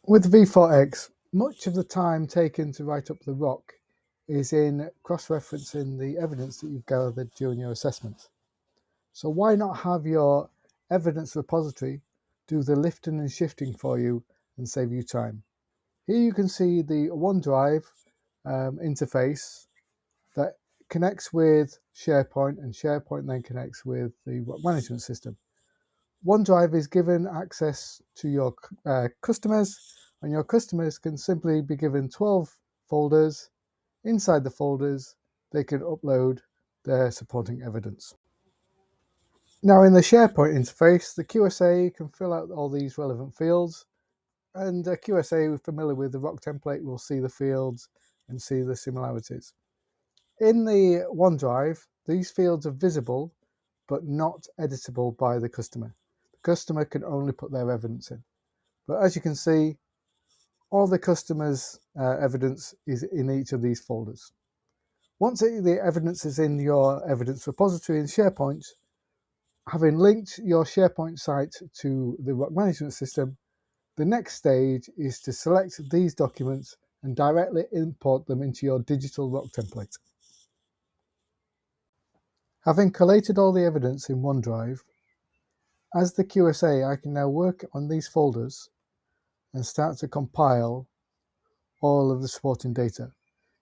With V4X, much of the time taken to write up the ROC is in cross-referencing the evidence that you've gathered during your assessment. So why not have your evidence repository do the lifting and shifting for you and save you time? Here you can see the Onedrive interface that connects with SharePoint, and SharePoint then connects with the work management system. Onedrive is given access to your customers, and your customers can simply be given 12 folders. Inside the folders, they can upload their supporting evidence. Now in the SharePoint interface, the QSA can fill out all these relevant fields, and a QSA familiar with the ROC template will see the fields and see the similarities. In the Onedrive, these fields are visible but not editable by the customer. The customer can only put their evidence in. But as you can see, all the customer's evidence is in each of these folders. Once the evidence is in your evidence repository in SharePoint, having linked your SharePoint site to the ROC management system, the next stage is to select these documents and directly import them into your digital ROC template. Having collated all the evidence in Onedrive, as the QSA, I can now work on these folders and start to compile all of the supporting data.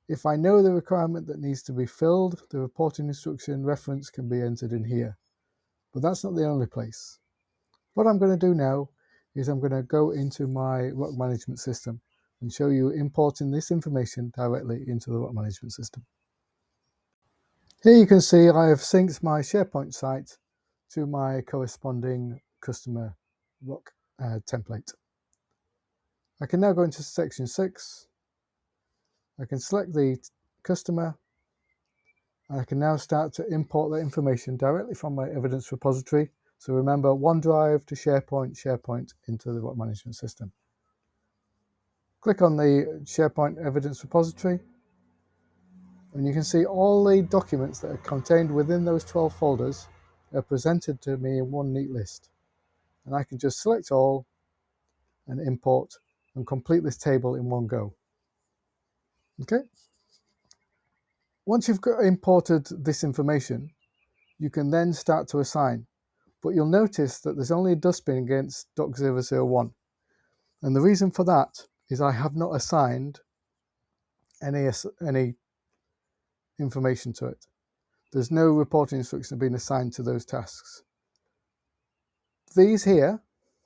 If I know the requirement that needs to be filled, the reporting instruction reference can be entered in here. But that's not the only place. What I'm going to do now is I'm going to go into my ROC management system and show you importing this information directly into the ROC management system. Here you can see I have synced my SharePoint site to my corresponding customer ROC template. I can now go into section 6. I can select the customer, and I can now start to import that information directly from my evidence repository. So remember, Onedrive to SharePoint, SharePoint into the ROC management system. Click on the SharePoint evidence repository, and you can see all the documents that are contained within those 12 folders are presented to me in one neat list. And I can just select all and import and complete this table in one go. Okay. Once you've imported this information, you can then start to assign. But you'll notice that there's only a dustbin against doc001. And the reason for that is I have not assigned any information to it. There's no reporting instruction being assigned to those tasks. These here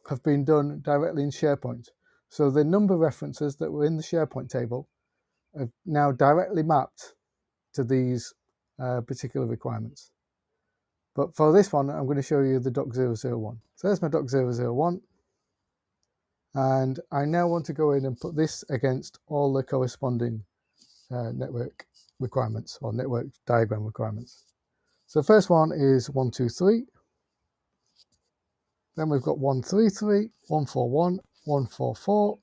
have been done directly in SharePoint. So the number references that were in the SharePoint table are now directly mapped to these particular requirements. But for this one, I'm going to show you the doc001. So there's my doc001. And I now want to go in and put this against all the corresponding network requirements or network diagram requirements. So the first one is 123. Then we've got 133, 141, 144,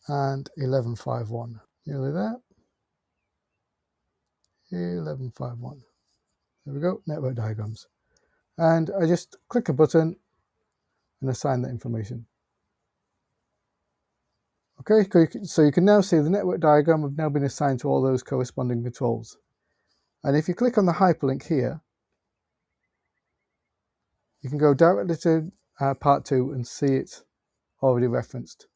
and 1151. Nearly there. 1151. There we go, network diagrams. And I just click a button and assign that information. Okay, so you can now see the network diagram have now been assigned to all those corresponding controls. And if you click on the hyperlink here, you can go directly to part 2 and see it already referenced.